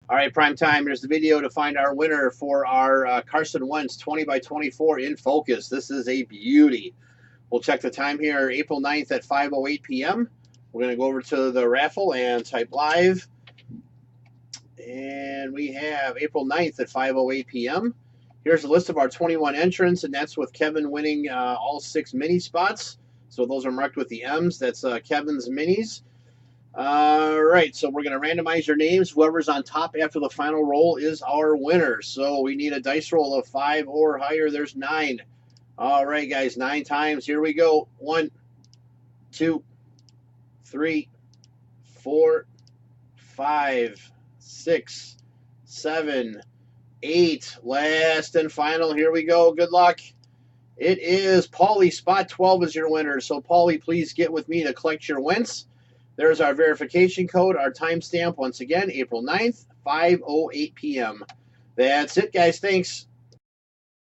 All right, prime time. Here's the video to find our winner for our Carson Wentz 20 by 24 in focus. This is a beauty. We'll check the time here, April 9th at 5:08 p.m. We're going to go over to the raffle and type live. And we have April 9th at 5:08 p.m. Here's a list of our 21 entrants, and that's with Kevin winning all 6 mini spots. So those are marked with the M's. That's Kevin's minis. All right, so we're going to randomize your names. Whoever's on top after the final roll is our winner. So we need a dice roll of 5 or higher. There's 9. All right, guys, 9 times. Here we go. 1, 2, 3, 4, 5, 6, 7, 8. Last and final. Here we go. Good luck. It is Paulie. Spot 12 is your winner. So, Paulie, please get with me to collect your Wentz. There's our verification code, our timestamp, once again, April 9th, 5:08 p.m. That's it, guys. Thanks.